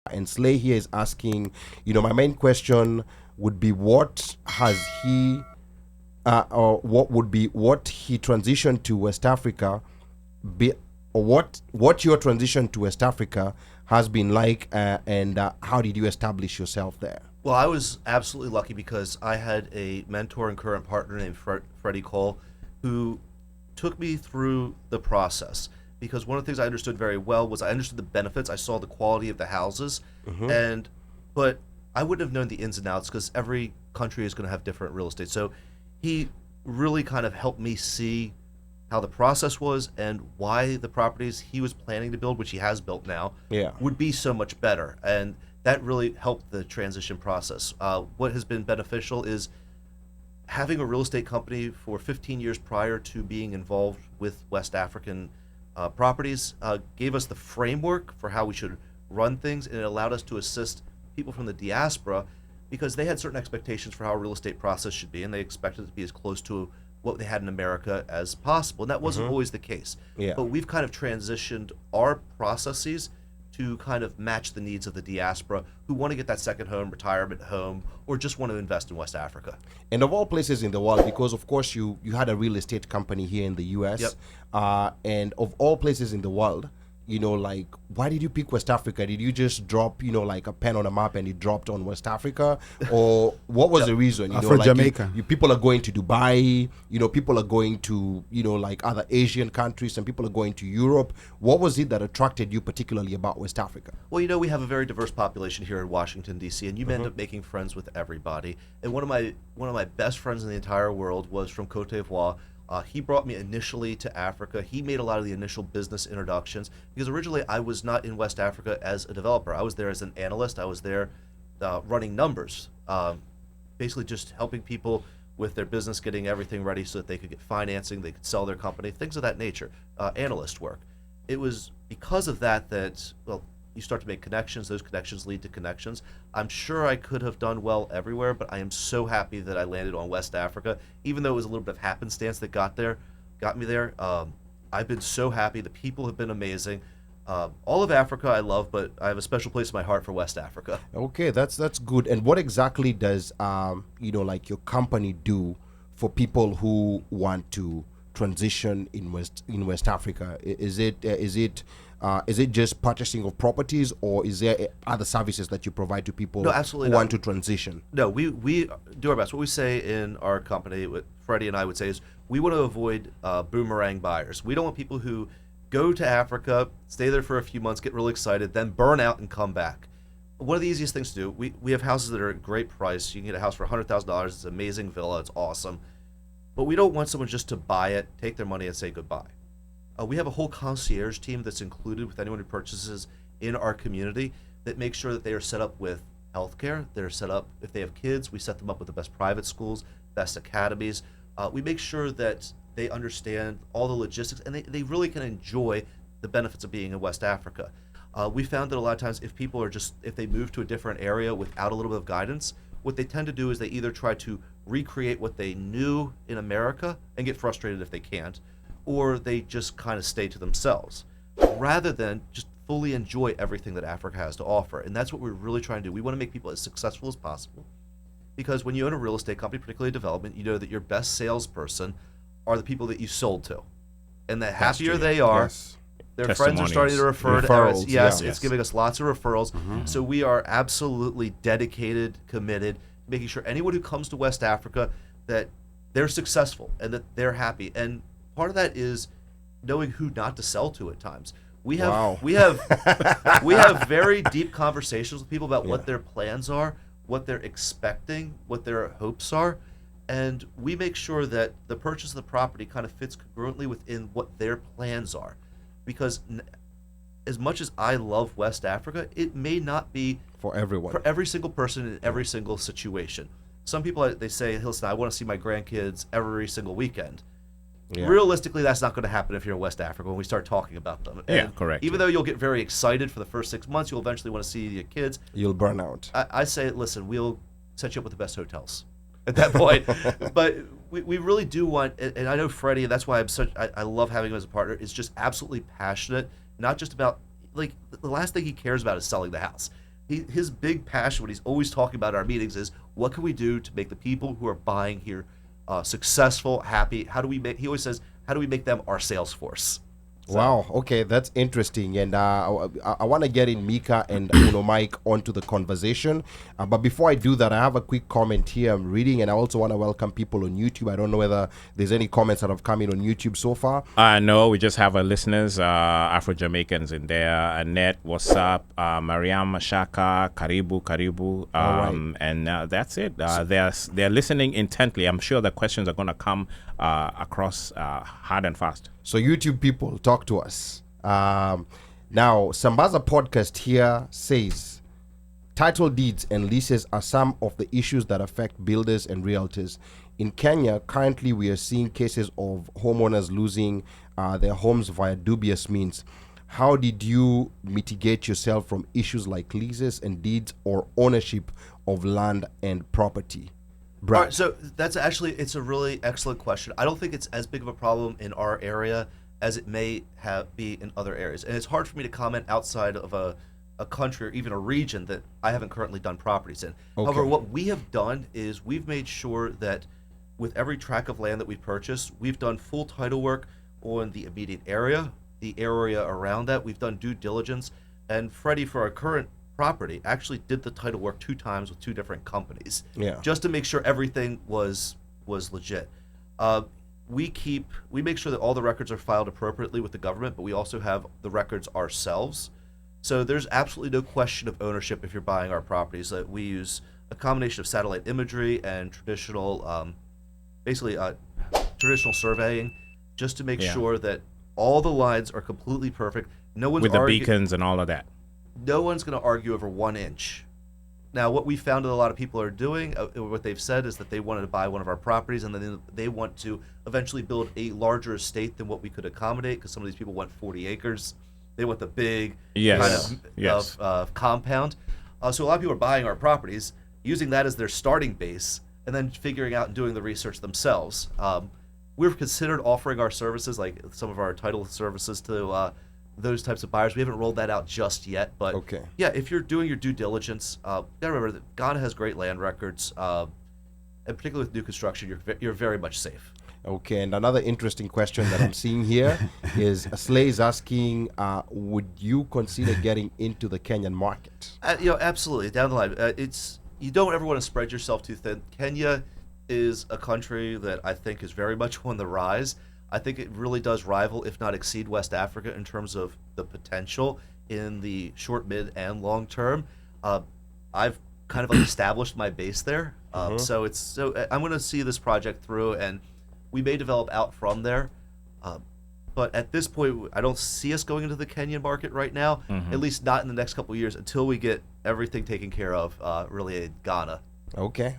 And Slay here is asking, my main question would be what has he, or what he transitioned to West Africa, or what your transition to West Africa has been like, and how did you establish yourself there? Well, I was absolutely lucky because I had a mentor and current partner named Freddie Cole, who took me through the process. Because one of the things I understood very well was I understood the benefits. I saw the quality of the houses, but I wouldn't have known the ins and outs because every country is going to have different real estate. So he really kind of helped me see how the process was and why the properties he was planning to build, which he has built now, would be so much better. And that really helped the transition process. What has been beneficial is having a real estate company for 15 years prior to being involved with West African properties gave us the framework for how we should run things, and it allowed us to assist people from the diaspora because they had certain expectations for how a real estate process should be, and they expected it to be as close to what they had in America as possible, and that wasn't always the case. But we've kind of transitioned our processes to kind of match the needs of the diaspora who want to get that second home, retirement home, or just want to invest in West Africa. And of all places in the world, because of course you had a real estate company here in the US, and of all places in the world, why did you pick West Africa? Did you just drop, like a pen on a map and it dropped on West Africa? Or what was the reason? For Jamaica. People are going to Dubai, people are going to, like other Asian countries, and people are going to Europe. What was it that attracted you particularly about West Africa? Well, we have a very diverse population here in Washington, D.C., and you end up making friends with everybody. And one of my best friends in the entire world was from Côte d'Ivoire. He brought me initially to Africa. He made a lot of the initial business introductions because originally I was not in West Africa as a developer. I was there as an analyst. I was there running numbers, basically just helping people with their business, getting everything ready so that they could get financing, they could sell their company, things of that nature, analyst work. It was because of that you start to make connections. Those connections lead to connections. I'm sure I could have done well everywhere, but I am so happy that I landed on West Africa, even though it was a little bit of happenstance that got me there. I've been so happy. The people have been amazing. All of Africa I love, but I have a special place in my heart for West Africa. Okay, that's good. And what exactly does your company do for people who want to transition in West Africa? Is it just purchasing of properties, or is there other services that you provide to people who want to transition? No, we do our best. What we say in our company, what Freddie and I would say, is we want to avoid boomerang buyers. We don't want people who go to Africa, stay there for a few months, get really excited, then burn out and come back. One of the easiest things to do, we have houses that are at great price. You can get a house for $100,000. It's an amazing villa. It's awesome. But we don't want someone just to buy it, take their money, and say goodbye. We have a whole concierge team that's included with anyone who purchases in our community that makes sure that they are set up with healthcare. They're set up, if they have kids, we set them up with the best private schools, best academies. We make sure that they understand all the logistics, and they really can enjoy the benefits of being in West Africa. We found that a lot of times if they move to a different area without a little bit of guidance, what they tend to do is they either try to recreate what they knew in America and get frustrated if they can't, or they just kind of stay to themselves rather than just fully enjoy everything that Africa has to offer. And that's what we're really trying to do. We want to make people as successful as possible, because when you own a real estate company, particularly development, you know that your best salesperson are the people that you sold to. And the happier they are, their friends are starting to refer to us. Yes, it's giving us lots of referrals. So we are absolutely dedicated, committed to making sure anyone who comes to West Africa that they're successful and that they're happy. And part of that is knowing who not to sell to at times. We have very deep conversations with people about what their plans are, what they're expecting, what their hopes are, and we make sure that the purchase of the property kind of fits congruently within what their plans are. Because as much as I love West Africa, it may not be for everyone, for every single person in every single situation. Some people, they say, listen, I want to see my grandkids every single weekend. Yeah. Realistically, that's not going to happen if you're in West Africa when we start talking about them. Yeah, correct. Even though you'll get very excited for the first 6 months, you'll eventually want to see your kids. You'll burn out. I say, listen, we'll set you up with the best hotels at that point. But we really do want, and I know Freddie, and that's why I love having him as a partner, is just absolutely passionate, not just about, like, the last thing he cares about is selling the house. His big passion, what he's always talking about at our meetings, is what can we do to make the people who are buying here successful, happy? How do we make? He always says, how do we make them our sales force? So. Wow. Okay, that's interesting, and I want to get in Mika and Mike onto the conversation. But before I do that, I have a quick comment here I'm reading, and I also want to welcome people on YouTube. I don't know whether there's any comments that have come in on YouTube so far. No, we just have our listeners, Afro-Jamaicans in there. Annette, what's up? Mariam Shaka, Karibu. And that's it. They're listening intently. I'm sure the questions are going to come across hard and fast. So YouTube people, talk to us. Now, Sambaza Podcast here says, title deeds and leases are some of the issues that affect builders and realtors. In Kenya, currently we are seeing cases of homeowners losing their homes via dubious means. How did you mitigate yourself from issues like leases and deeds or ownership of land and property? All right, so that's actually, it's a really excellent question. I don't think it's as big of a problem in our area as it may be in other areas. And it's hard for me to comment outside of a country or even a region that I haven't currently done properties in. Okay. However, what we have done is we've made sure that with every tract of land that we've purchased, we've done full title work on the immediate area, the area around that. We've done due diligence. And Freddie, for our current property, actually did the title work 2 times with 2 different companies, just to make sure everything was legit. We make sure that all the records are filed appropriately with the government, but we also have the records ourselves. So there's absolutely no question of ownership if you're buying our properties. That we use a combination of satellite imagery and traditional, traditional surveying, just to make sure that all the lines are completely perfect. No one's with the beacons and all of that. No one's going to argue over 1 inch. Now, what we found that a lot of people are doing, what they've said is that they wanted to buy one of our properties and then they want to eventually build a larger estate than what we could accommodate, because some of these people want 40 acres. They want the big kind of compound. So a lot of people are buying our properties, using that as their starting base, and then figuring out and doing the research themselves. We've considered offering our services, like some of our title services, to those types of buyers. We haven't rolled that out just yet, but yeah, if you're doing your due diligence, you gotta remember that Ghana has great land records, and particularly with new construction, you're very much safe. Okay, and another interesting question that I'm seeing here is Slay is asking, would you consider getting into the Kenyan market? Absolutely. Down the line, you don't ever want to spread yourself too thin. Kenya is a country that I think is very much on the rise. I think it really does rival, if not exceed, West Africa in terms of the potential in the short, mid, and long term. I've kind of established my base there, so I'm going to see this project through, and we may develop out from there. But at this point, I don't see us going into the Kenyan market right now, at least not in the next couple of years, until we get everything taken care of, really, in Ghana. Okay.